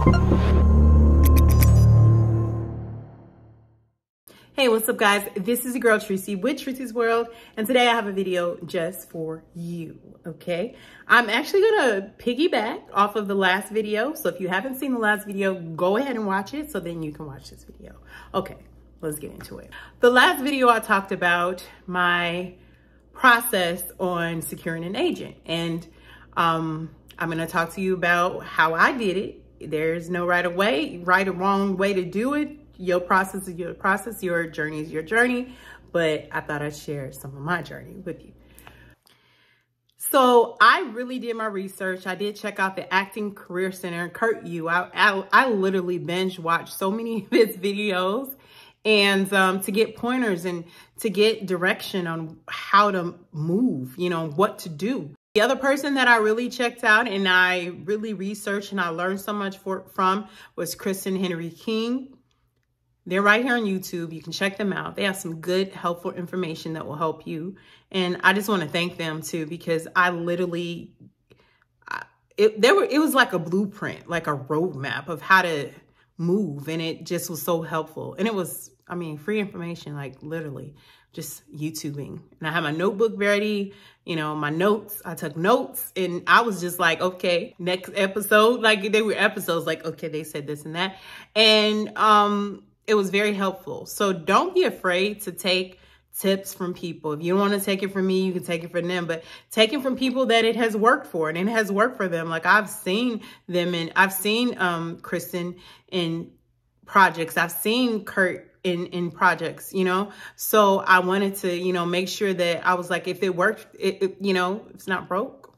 Hey, what's up guys? This is your girl Tresey with Treseysworld, and today I have a video just for you, okay? I'm actually gonna piggyback off of the last video, so if you haven't seen the last video, go ahead and watch it so then you can watch this video. Okay, let's get into it. The last video I talked about my process on securing an agent, and I'm gonna talk to you about how I did it. There's no right or wrong way to do it. Your process is your process, your journey is your journey, but I thought I'd share some of my journey with you. So I really did my research. I did check out the Acting Career Center, Kurt Yu. I literally binge watched so many of his videos, and to get pointers and to get direction on how to move, you know, what to do. The other person that I really checked out and I really researched and I learned so much from was Kristen Henry King. They're right here on YouTube. You can check them out. They have some good, helpful information that will help you. And I just want to thank them too, because I literally, it was like a blueprint, like a roadmap of how to move. And it just was so helpful. And it was, I mean, free information, like literally just YouTubing. And I had my notebook ready, you know, my notes, I took notes, and I was just like, okay, next episode, like they were episodes, like, okay, they said this and that. And, it was very helpful. So don't be afraid to take tips from people. If you don't want to take it from me, you can take it from them, but take it from people that it has worked for and it has worked for them. Like I've seen them, and I've seen Kristen in projects. I've seen Kurt in projects, you know? So I wanted to, you know, make sure that I was like, if it worked, you know, if it's not broke,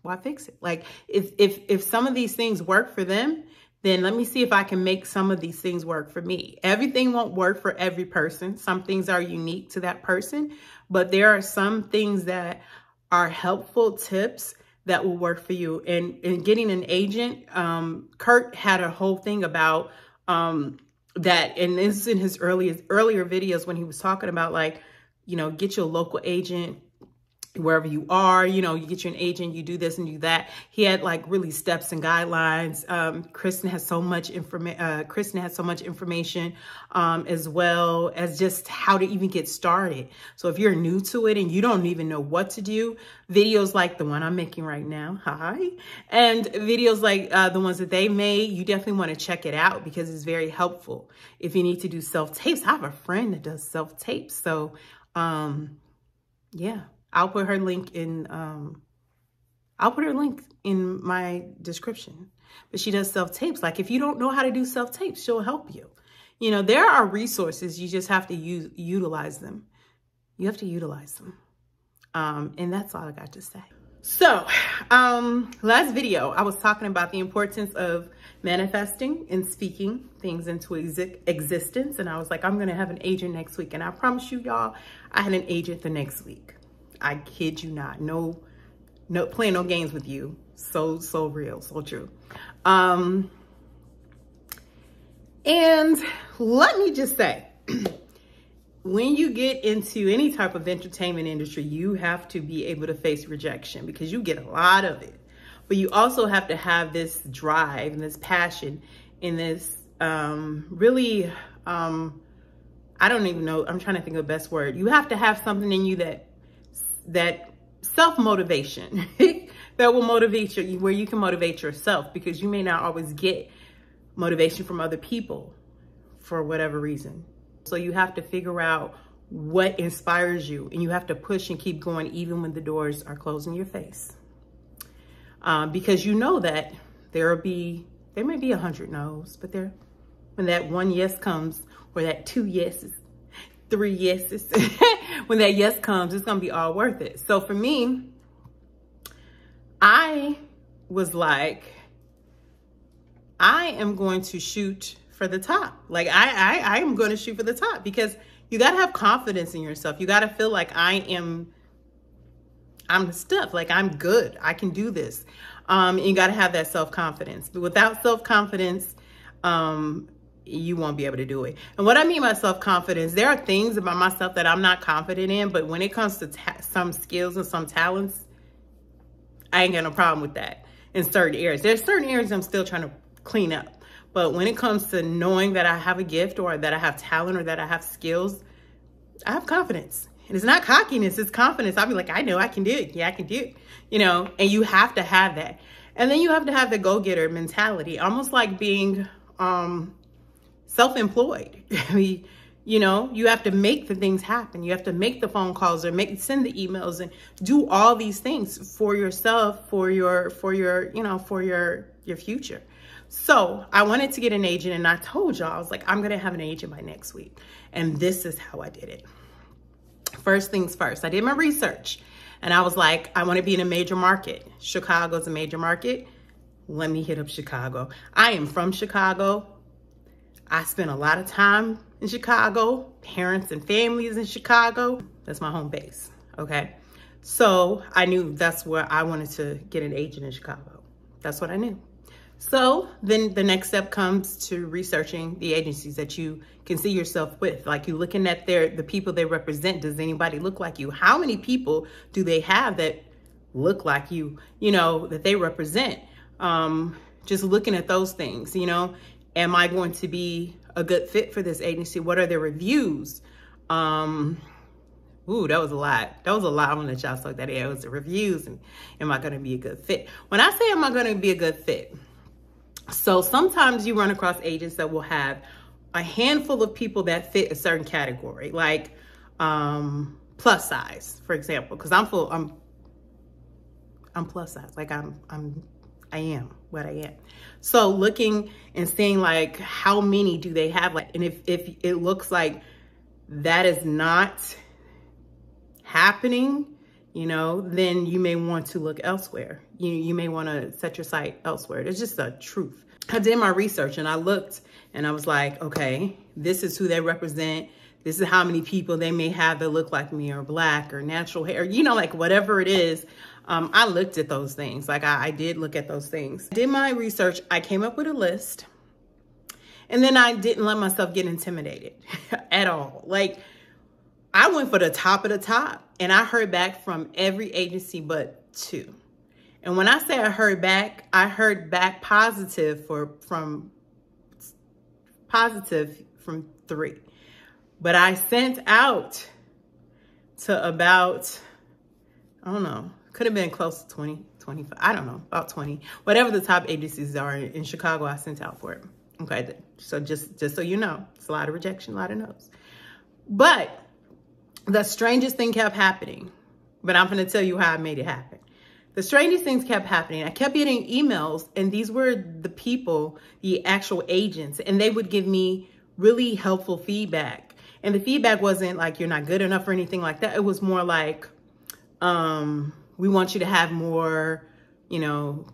why fix it? Like if some of these things work for them, then let me see if I can make some of these things work for me. Everything won't work for every person. Some things are unique to that person, but there are some things that are helpful tips that will work for you. And getting an agent, Kurt had a whole thing about that, and this is in his earlier videos when he was talking about, like, you know, get your local agent wherever you are, you know, you get you an agent, you do this and do that. He had like really steps and guidelines. Kristen has so much information, as well as just how to even get started. So if you're new to it and you don't even know what to do, videos like the one I'm making right now, and videos like the ones that they made, you definitely want to check it out because it's very helpful. If you need to do self-tapes, I have a friend that does self-tapes. So, yeah. I'll put her link in my description. But she does self-tapes. Like if you don't know how to do self-tapes, she'll help you. You know, there are resources. You just have to utilize them. You have to utilize them. And that's all I got to say. So, last video, I was talking about the importance of manifesting and speaking things into existence. And I was like, I'm going to have an agent next week. And I promise you, y'all, I had an agent the next week. I kid you not. No, playing no games with you. So real, so true. And let me just say, when you get into any type of entertainment industry, you have to be able to face rejection because you get a lot of it. But you also have to have this drive and this passion and this really, I don't even know. I'm trying to think of the best word. You have to have something in you that self-motivation that will motivate you, where you can motivate yourself, because you may not always get motivation from other people for whatever reason. So you have to figure out what inspires you, and you have to push and keep going even when the doors are closed in your face. Because you know that there may be 100 no's, but when that one yes comes, or that 2 yeses, 3 yeses, when that yes comes, it's gonna be all worth it. So for me, I was like, I am going to shoot for the top. Like I am going to shoot for the top, because you got to have confidence in yourself. You got to feel like I'm stuff, like I'm good. I can do this. You got to have that self-confidence. But without self-confidence, you won't be able to do it. And what I mean by self-confidence, there are things about myself that I'm not confident in, but when it comes to some skills and some talents, I ain't got no problem with that in certain areas. There's certain areas I'm still trying to clean up. But when it comes to knowing that I have a gift or that I have talent or that I have skills, I have confidence. And it's not cockiness, it's confidence. I'll be like, I know I can do it. Yeah, I can do it. You know, and you have to have that. And then you have to have the go-getter mentality, almost like being self-employed. I mean, you know, you have to make the things happen. You have to make the phone calls or send the emails and do all these things for yourself, for your future. So I wanted to get an agent, and I told y'all, I was like, I'm going to have an agent by next week. And this is how I did it. First things first, I did my research, and I was like, I want to be in a major market. Chicago's a major market. Let me hit up Chicago. I am from Chicago. I spent a lot of time in Chicago, parents and families in Chicago. That's my home base, okay? So I knew that's where I wanted to get an agent in Chicago. That's what I knew. So then the next step comes to researching the agencies that you can see yourself with. Like, you looking at the people they represent. Does anybody look like you? How many people do they have that look like you, you know, that they represent? Just looking at those things, you know, am I going to be a good fit for this agency? What are their reviews? Ooh, that was a lot. That was a lot. I'm gonna let y'all soak that in. It was the reviews, and am I gonna be a good fit? When I say am I gonna be a good fit, so sometimes you run across agents that will have a handful of people that fit a certain category, like plus size, for example, because I'm plus size, like I am what I am. So looking and seeing like how many do they have, like, and if it looks like that is not happening, you know, then you may want to look elsewhere. You may want to set your sight elsewhere. It's just the truth. I did my research and I looked and I was like, okay, this is who they represent. This is how many people they may have that look like me, or black, or natural hair, you know, like whatever it is. I looked at those things. Like I did look at those things. I did my research. I came up with a list, and then I didn't let myself get intimidated at all. Like, I went for the top of the top, and I heard back from every agency but 2. And when I say I heard back positive from 3. But I sent out to about, I don't know, could have been close to 20, 25, I don't know, about 20. Whatever the top agencies are in Chicago, I sent out for it. Okay, so just so you know, it's a lot of rejection, a lot of no's. But the strangest thing kept happening. But I'm going to tell you how I made it happen. The strangest things kept happening. I kept getting emails, and these were the people, the actual agents, and they would give me really helpful feedback. And the feedback wasn't like you're not good enough or anything like that. It was more like, we want you to have more, you know,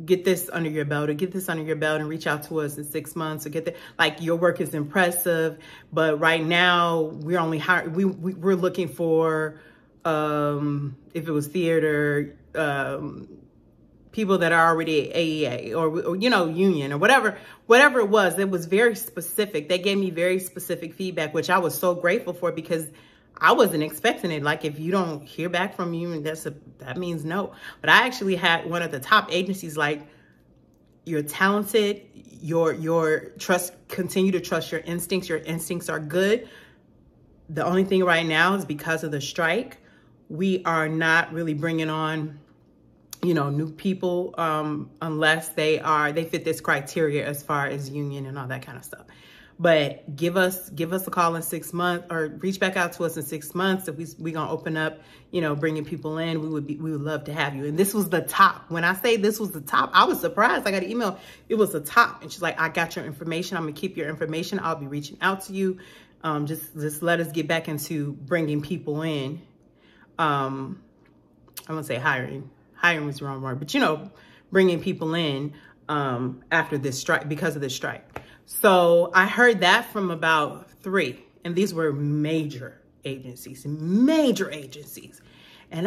get this under your belt, or get this under your belt and reach out to us in 6 months, or get that, like, your work is impressive, but right now we're only hiring, we're looking for, if it was theater, people that are already AEA or, you know, union or whatever it was very specific. They gave me very specific feedback, which I was so grateful for, because I wasn't expecting it. Like, if you don't hear back from you, that means no. But I actually had one of the top agencies, like, you're talented, continue to trust your instincts. Your instincts are good. The only thing right now is because of the strike, we are not really bringing on, you know, new people unless they fit this criteria as far as union and all that kind of stuff. But give us a call in 6 months, or reach back out to us in 6 months. If we gonna open up, you know, bringing people in, we would love to have you. And this was the top. When I say this was the top, I was surprised. I got an email. It was the top, and she's like, I got your information. I'm gonna keep your information. I'll be reaching out to you. Just let us get back into bringing people in. I'm gonna say hiring. Hiring was the wrong word, but, you know, bringing people in after this strike, because of this strike. So I heard that from about 3, and these were major agencies. And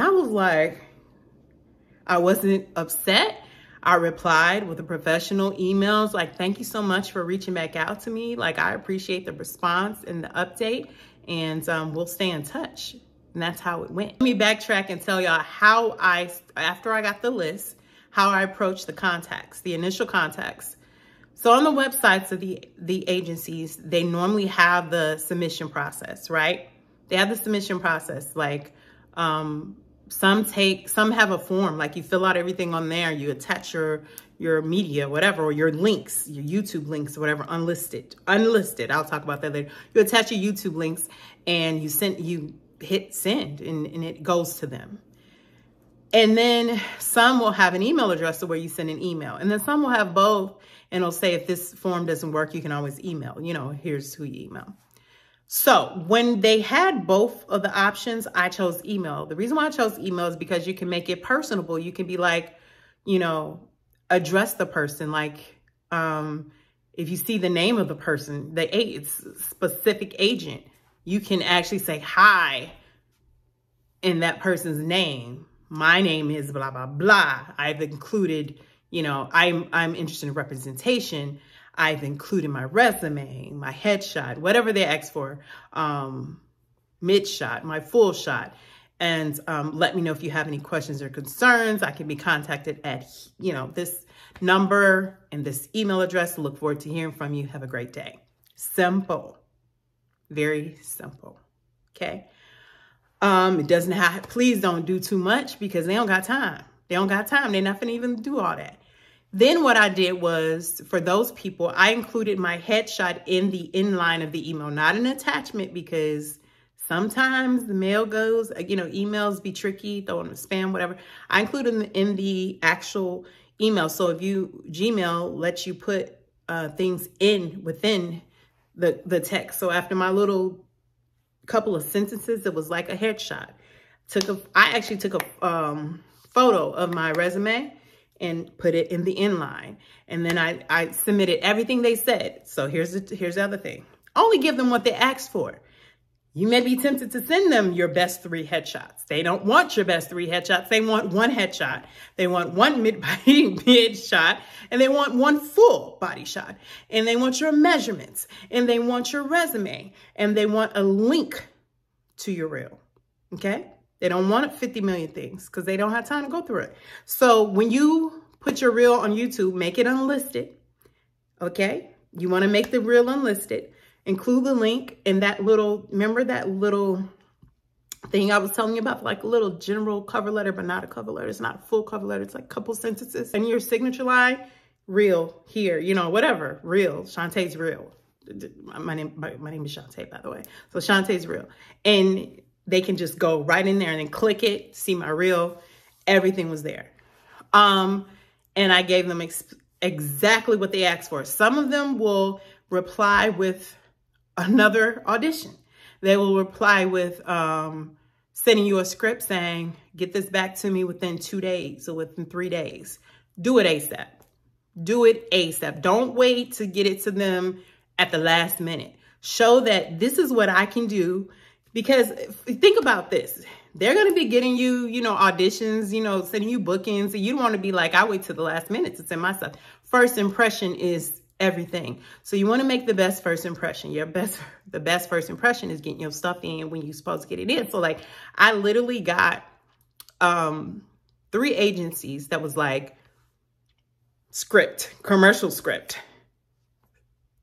I was like, I wasn't upset. I replied with a professional emails, like, thank you so much for reaching back out to me. Like, I appreciate the response and the update, and we'll stay in touch. And that's how it went. Let me backtrack and tell y'all how after I got the list, how I approached the contacts, the initial contacts. So on the websites of the agencies, they normally have the submission process, right? They have the submission process. Like some have a form, like you fill out everything on there, you attach your media, whatever, or your links, your YouTube links, or whatever, unlisted. I'll talk about that later. You attach your YouTube links and you hit send and it goes to them. And then some will have an email address to where you send an email. And then some will have both. And it'll say, if this form doesn't work, you can always email. You know, here's who you email. So when they had both of the options, I chose email. The reason why I chose email is because you can make it personable. You can be like, you know, address the person. Like if you see the name of the person, the specific agent, you can actually say hi in that person's name. My name is blah, blah, blah. I've included, you know, I'm interested in representation. I've included my resume, my headshot, whatever they ask for, mid shot, my full shot. And let me know if you have any questions or concerns. I can be contacted at, you know, this number and this email address. Look forward to hearing from you. Have a great day. Simple. Very simple. Okay. It doesn't have, please don't do too much because they don't got time. They don't got time. They're not going to even do all that. Then what I did was, for those people, I included my headshot in the inline of the email, not an attachment, because sometimes the mail goes, you know, emails be tricky, throw in spam, whatever. I included them in the actual email. So if Gmail lets you put things within the text. So after my little couple of sentences, it was like a headshot. I actually took a photo of my resume and put it in the inline. And then I submitted everything they said. So here's the other thing. Only give them what they asked for. You may be tempted to send them your best 3 headshots. They don't want your best 3 headshots. They want 1 headshot. They want 1 mid shot, and they want 1 full body shot. And they want your measurements, and they want your resume, and they want a link to your reel. Okay? They don't want 50 million things because they don't have time to go through it. So when you put your reel on YouTube, make it unlisted. Okay? You want to make the reel unlisted. Include the link and that little, remember that little thing I was telling you about, like a little general cover letter, but not a cover letter. It's not a full cover letter. It's like a couple sentences. And your signature line, reel here, you know, whatever, reel, Schonté's reel. My name is Schonté, by the way. So Schonté's reel. And they can just go right in there and then click it, see my reel. Everything was there. And I gave them exactly what they asked for. Some of them will reply with another audition. They will reply with sending you a script saying, get this back to me within 2 days or within 3 days. Do it ASAP. Do it ASAP. Don't wait to get it to them at the last minute. Show that this is what I can do. Because think about this. They're going to be getting you, you know, auditions, you know, sending you bookings. And you don't want to be like, I wait till the last minute to send my stuff. First impression is everything. So you want to make the best first impression. The best first impression is getting your stuff in when you're supposed to get it in. So like, I literally got 3 agencies that was like, commercial script.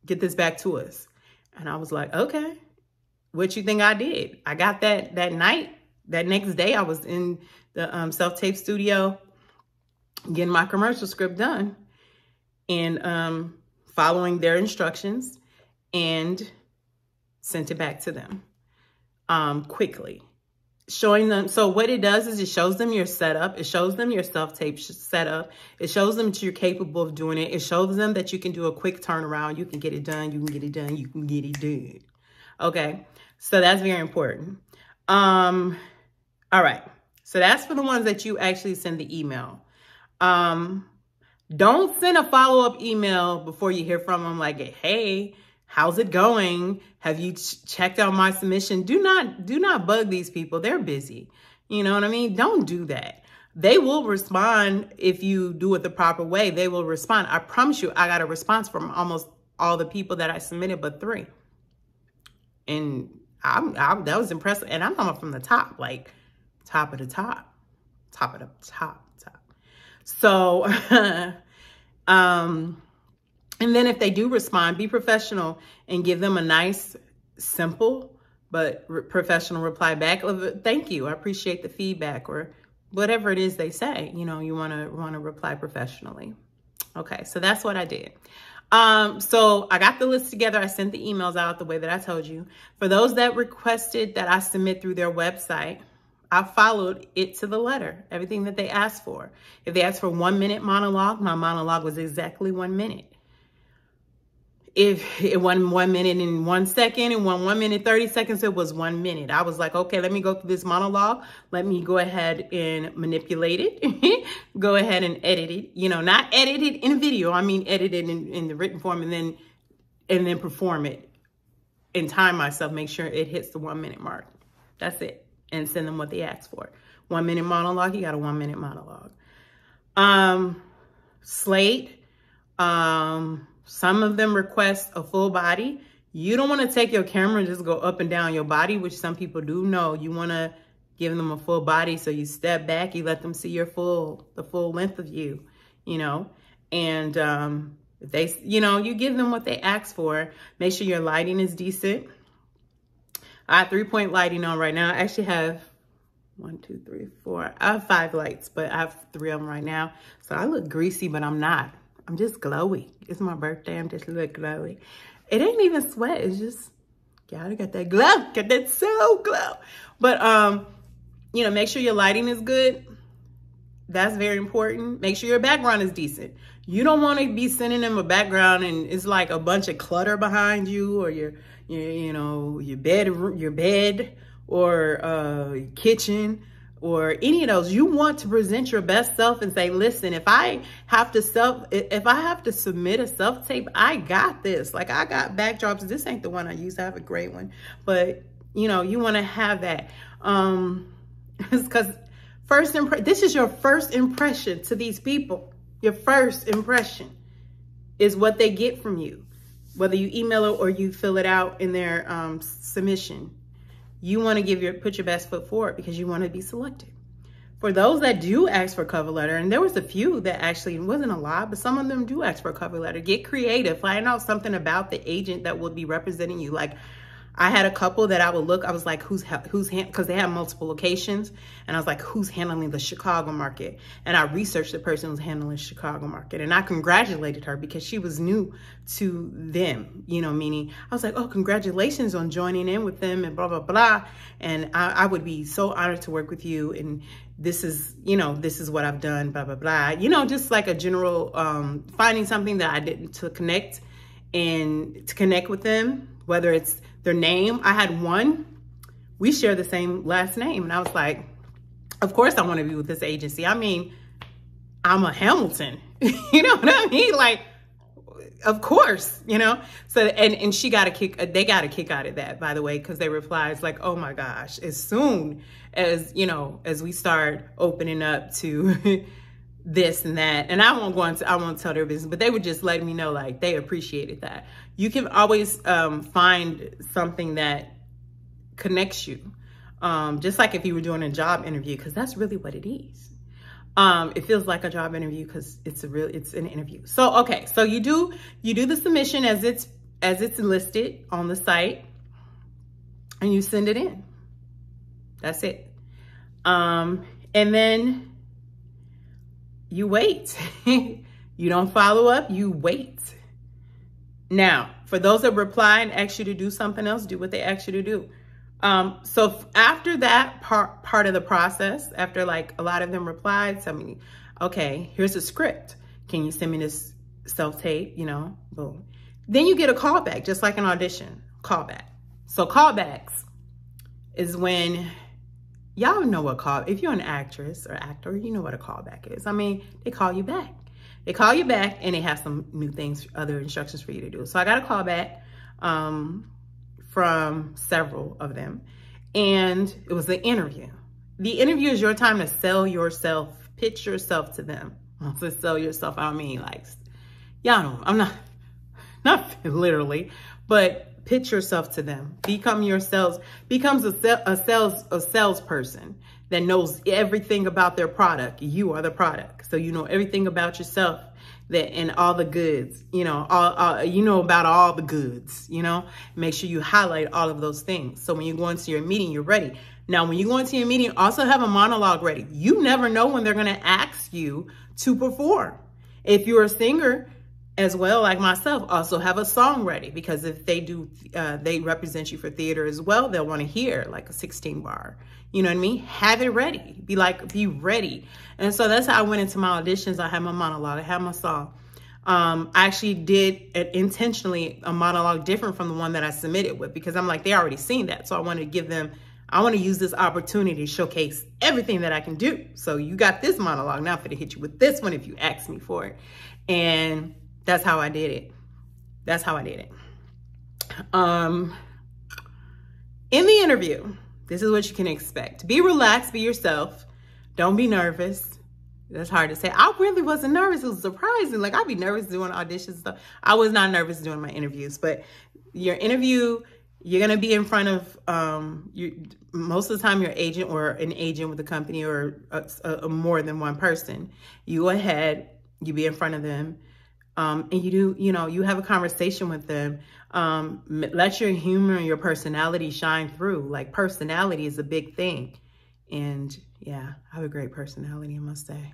Get this back to us. And I was like, okay, what you think I did? I got that night, that next day I was in the self-tape studio getting my commercial script done and following their instructions and sent it back to them quickly. Showing them, so what it does is it shows them your setup. It shows them your self-tape setup. It shows them that you're capable of doing it. It shows them that you can do a quick turnaround. You can get it done. You can get it done. You can get it done. Okay. So that's very important. All right. So that's for the ones that you actually send the email. Don't send a follow-up email before you hear from them like, hey, how's it going? Have you checked out my submission? Do not bug these people. They're busy. You know what I mean? Don't do that. They will respond if you do it the proper way. They will respond. I promise you, I got a response from almost all the people that I submitted, but 3. And that was impressive. And I'm talking from the top, like top of the top, top of the top. So, And then if they do respond, be professional and give them a nice, simple, but professional reply back of thank you. I appreciate the feedback, or whatever it is they say. You know, you want to reply professionally. Okay, so that's what I did. So I got the list together. I sent the emails out the way that I told you. For those that requested that I submit through their website, I followed it to the letter, everything that they asked for. If they asked for 1 minute monologue, my monologue was exactly 1 minute. If it wasn't 1 minute and 1 second and 1 minute 30 seconds, it was 1 minute. I was like, okay, let me go through this monologue. Let me go ahead and manipulate it. Go ahead and edit it. You know, not edit it in video. I mean, edit it in the written form, and then perform it and time myself. Make sure it hits the 1 minute mark. That's it. And send them what they asked for. 1 minute monologue. You got a 1 minute monologue. Slate. Some of them request a full body. You don't want to take your camera and just go up and down your body, which some people do. No, you want to give them a full body. So you step back, you let them see the full length of you, you know, and, if they, you know, you give them what they ask for. Make sure your lighting is decent. I have 3-point lighting on right now. I actually have 1, 2, 3, 4. I have 5 lights, but I have 3 of them right now. So I look greasy, but I'm not. I'm just glowy. It's my birthday. I'm just a little glowy. It ain't even sweat. It's just, gotta get that glow. Get that soul glow. But, you know, make sure your lighting is good. That's very important. Make sure your background is decent. You don't want to be sending them a background and it's like a bunch of clutter behind you, or your bed, or your kitchen, or any of those. You want to present your best self and say, listen, if I have to submit a self-tape, I got this. Like, I got backdrops. This ain't the one I use. I have a great one. But, you know, you want to have that. It's because this is your first impression to these people. Your first impression is what they get from you, whether you email it or you fill it out in their submission. You want to put your best foot forward because you want to be selected. For those that do ask for a cover letter, and there was a few that actually, it wasn't a lot, but some of them do ask for a cover letter. Get creative. Find out something about the agent that will be representing you. Like, I had a couple that I would look, I was like, because they have multiple locations. And I was like, who's handling the Chicago market? And I researched the person who's handling the Chicago market. And I congratulated her because she was new to them, you know, meaning I was like, oh, congratulations on joining in with them and blah, blah, blah. And I would be so honored to work with you. And this is, you know, this is what I've done, blah, blah, blah. You know, just like a general, finding something that I didn't to connect with them, whether it's their name. I had one, we share the same last name. And I was like, of course I want to be with this agency. I mean, I'm a Hamilton, you know what I mean? Like, of course, you know? So, and they got a kick out of that, by the way, because they replied, it's like, oh my gosh, as soon as, you know, as we start opening up to this and that, and I won't tell their business, but they would just let me know, like, they appreciated that. You can always find something that connects you, just like if you were doing a job interview, because that's really what it is. It feels like a job interview because it's an interview. So okay, so you do the submission as it's listed on the site, and you send it in. That's it. And then you wait. You don't follow up, you wait. Now, for those that reply and ask you to do something else, do what they ask you to do. So after that part of the process, after like a lot of them replied, tell me, okay, here's a script. Can you send me this self-tape? You know, boom. Then you get a callback, just like an audition, callback. So callbacks is when, y'all know what if you're an actress or actor, you know what a callback is. I mean, they call you back. They call you back and they have some new things, other instructions for you to do. So I got a callback from several of them, and it was the interview. The interview is your time to sell yourself, pitch yourself to them. To sell yourself, I don't mean like, y'all know, I'm not literally, but pitch yourself to them. Become a salesperson. that knows everything about their product. You are the product. So you know everything about yourself, that and all the goods, you know, you know about all the goods, you know. Make sure you highlight all of those things. So when you go into your meeting, you're ready. Now, when you go into your meeting, also have a monologue ready. You never know when they're going to ask you to perform. If you're a singer as well, like myself, also have a song ready, because if they do, they represent you for theater as well, they'll want to hear like a 16 bar. You know what I mean? Have it ready. Be ready. And so that's how I went into my auditions. I had my monologue. I had my song. I actually did intentionally a monologue different from the one that I submitted with, because I'm like, they already seen that. So I wanted to give them, I want to use this opportunity to showcase everything that I can do. So you got this monologue. Now I'm going to hit you with this one if you ask me for it. And that's how I did it. That's how I did it. In the interview, this is what you can expect. Be relaxed, be yourself. Don't be nervous. That's hard to say. I really wasn't nervous. It was surprising. Like, I'd be nervous doing auditions stuff. I was not nervous doing my interviews, but your interview, you're going to be in front of, most of the time, your agent or an agent with a company or more than one person. You go ahead, you be in front of them, and you do, you know, you have a conversation with them. Let your humor and your personality shine through. Like, personality is a big thing. And yeah, I have a great personality, I must say.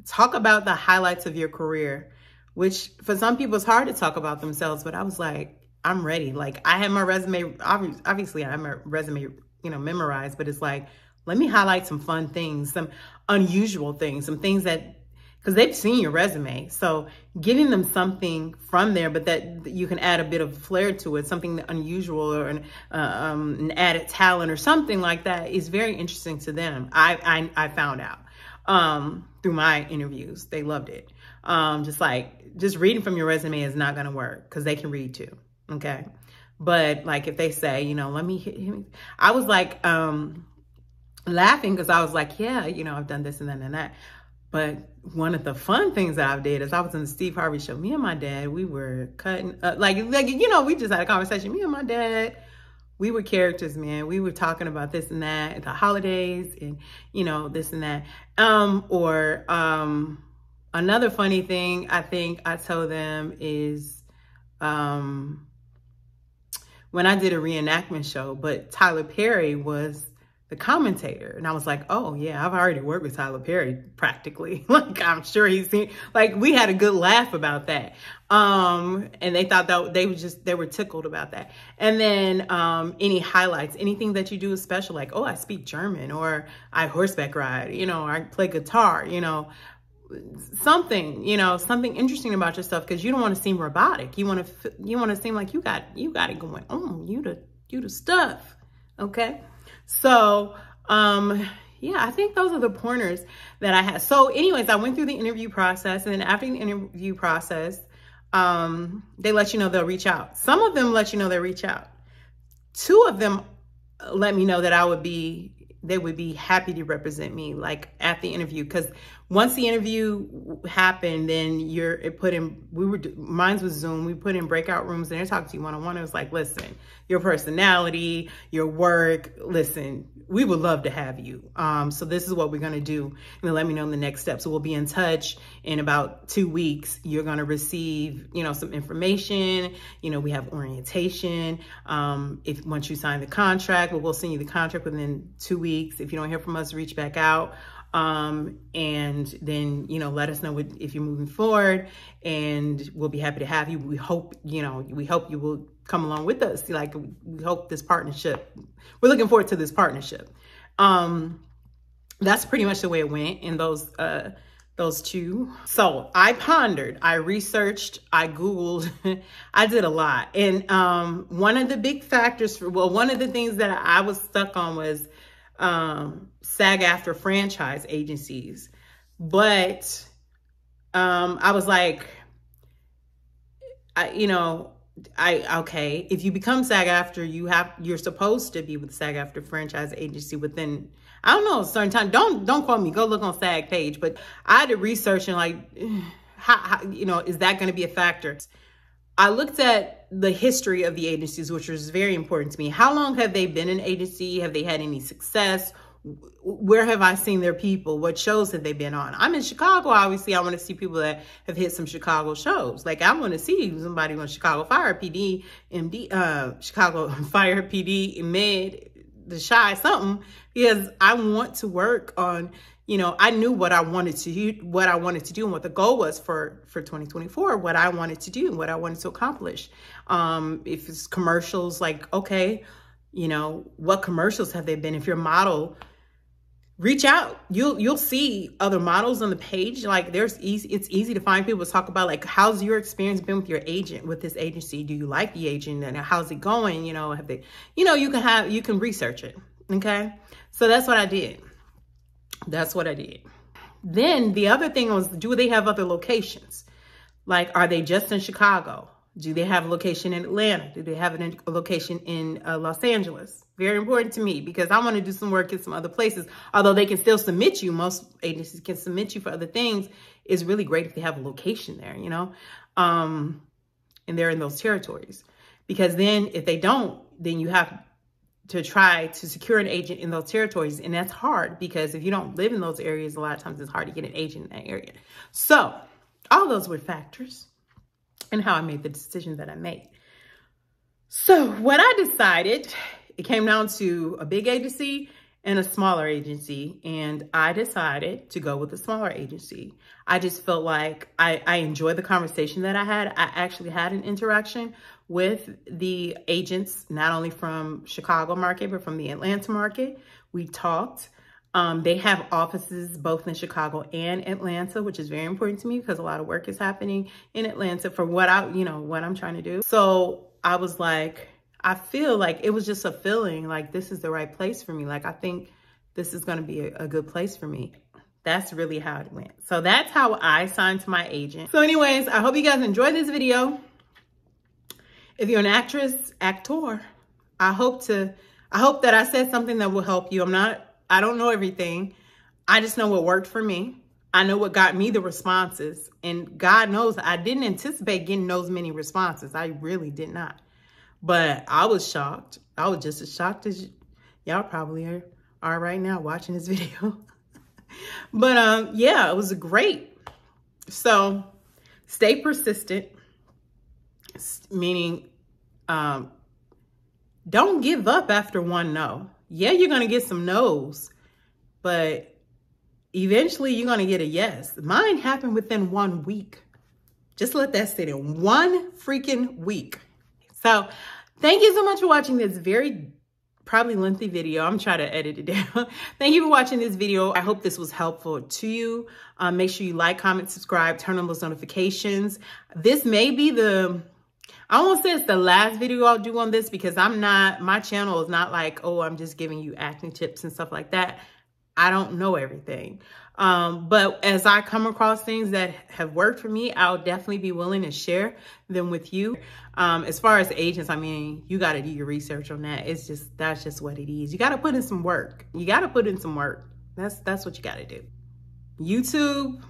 Talk about the highlights of your career, which for some people it's hard to talk about themselves, but I was like, I'm ready. Like, I had my resume, obviously I have my resume, you know, memorized, but it's like, let me highlight some fun things, some unusual things, some things that, because they've seen your resume. So giving them something from there, but that you can add a bit of flair to it, something unusual or an added talent or something like that is very interesting to them. I found out through my interviews. They loved it. Just reading from your resume is not going to work, because they can read too. Okay. But like, if they say, you know, let me hit him. I was like, laughing, because I was like, yeah, you know, I've done this and that and that. But one of the fun things that I did is I was in the Steve Harvey show. Me and my dad, we were cutting, like, you know, we just had a conversation. Me and my dad, we were characters, man. We were talking about this and that, the holidays and, you know, this and that. Another funny thing I think I told them is when I did a reenactment show, but Tyler Perry was the commentator. And I was like, oh yeah, I've already worked with Tyler Perry practically. Like, I'm sure he's seen, like, we had a good laugh about that. And they thought that they were tickled about that. And then, any highlights, anything that you do is special, like, oh, I speak German, or I horseback ride, you know, or I play guitar, you know, something interesting about yourself, because you don't want to seem robotic. You want to seem like you got it going on. You the stuff. Okay. So, yeah, I think those are the pointers that I had. So anyways, I went through the interview process, and then after the interview process, they let you know they'll reach out. Some of them let you know they'll reach out. 2 of them let me know that they would be happy to represent me, like, at the interview. Because once the interview happened, then mine was Zoom. We put in breakout rooms, and they're talking to you one-on-one. It was like, listen, your personality, your work, listen, we would love to have you. So this is what we're going to do. And then let me know the next step. So we'll be in touch in about 2 weeks. You're going to receive, you know, some information. You know, we have orientation. Once you sign the contract, we'll send you the contract within 2 weeks. If you don't hear from us, reach back out. And then, you know, let us know if you're moving forward, and we'll be happy to have you. We hope you will come along with us. Like, we hope this partnership, we're looking forward to this partnership. That's pretty much the way it went in those 2. So I pondered, I researched, I Googled, I did a lot. And, one of the big factors one of the things that I was stuck on was, SAG-AFTRA franchise agencies. But I was like, okay, if you become SAG-AFTRA, you're supposed to be with SAG-AFTRA franchise agency within, I don't know, a certain time. Don't quote me, go look on SAG page. But I had to research and, like, how, you know, is that going to be a factor? I looked at the history of the agencies, which was very important to me. How long have they been an agency? Have they had any success? Where have I seen their people? What shows have they been on? I'm in Chicago. Obviously, I want to see people that have hit some Chicago shows. Like, I want to see somebody on Chicago Fire PD, MD, Chicago Fire PD, Med, the Shy, something, because I want to work on, you know, I knew what I wanted to do, and what the goal was for 2024, what I wanted to do and what I wanted to accomplish. If it's commercials, like, okay, you know, what commercials have they been? If you're a model, reach out. You'll see other models on the page. Like, it's easy to find people to talk about, like, how's your experience been with your agent, with this agency? Do you like the agent, and how's it going? You know, have they, you know, you can research it. Okay. So that's what I did. That's what I did. Then the other thing was, do they have other locations? Like, are they just in Chicago? Do they have a location in Atlanta? Do they have a location in Los Angeles? Very important to me, because I want to do some work in some other places. Although they can still submit you. Most agencies can submit you for other things. It's really great if they have a location there, you know, and they're in those territories. Because then if they don't, then you have to try to secure an agent in those territories. And that's hard, because if you don't live in those areas, a lot of times it's hard to get an agent in that area. So all those were factors and how I made the decision that I made. So what I decided, it came down to a big agency and a smaller agency. And I decided to go with the smaller agency. I just felt like I enjoyed the conversation that I had. I actually had an interaction with the agents, not only from Chicago market, but from the Atlanta market. We talked. They have offices both in Chicago and Atlanta, which is very important to me, because a lot of work is happening in Atlanta for what I'm trying to do. So I was like, I feel like it was just a feeling like this is the right place for me. Like, I think this is going to be a good place for me. That's really how it went. So that's how I signed to my agent. So anyways, I hope you guys enjoyed this video. If you're an actor, I hope that I said something that will help you. I don't know everything. I just know what worked for me. I know what got me the responses. And God knows I didn't anticipate getting those many responses. I really did not. But I was shocked. I was just as shocked as y'all probably are right now watching this video. But yeah, it was great. So stay persistent, meaning don't give up after one no. Yeah, you're going to get some no's, but eventually you're going to get a yes. Mine happened within 1 week. Just let that sit in 1 freaking week. So thank you so much for watching this very probably lengthy video. I'm trying to edit it down. Thank you for watching this video. I hope this was helpful to you. Make sure you like, comment, subscribe, turn on those notifications. This may be I won't say it's the last video I'll do on this, because my channel is not like, oh, I'm just giving you acting tips and stuff like that. I don't know everything. But as I come across things that have worked for me, I'll definitely be willing to share them with you. As far as agents, I mean, you got to do your research on that. That's just what it is. You got to put in some work. You got to put in some work. That's what you got to do. YouTube,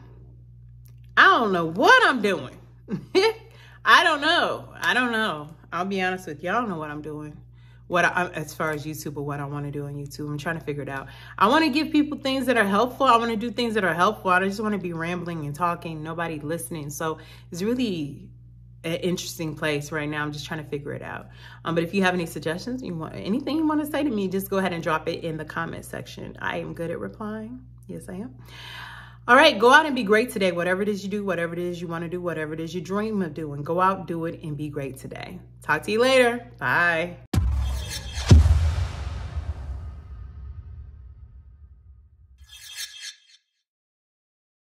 I don't know what I'm doing. I don't know. I'll be honest with you. I don't know what I'm doing. As far as YouTube, or what I want to do on YouTube. I'm trying to figure it out. I want to give people things that are helpful. I want to do things that are helpful. I just want to be rambling and talking, nobody listening. So it's really an interesting place right now. I'm just trying to figure it out. But if you have any suggestions, anything you want to say to me, just go ahead and drop it in the comment section. I am good at replying. Yes, I am. All right, go out and be great today. Whatever it is you do, whatever it is you want to do, whatever it is you dream of doing, go out, do it, and be great today. Talk to you later. Bye.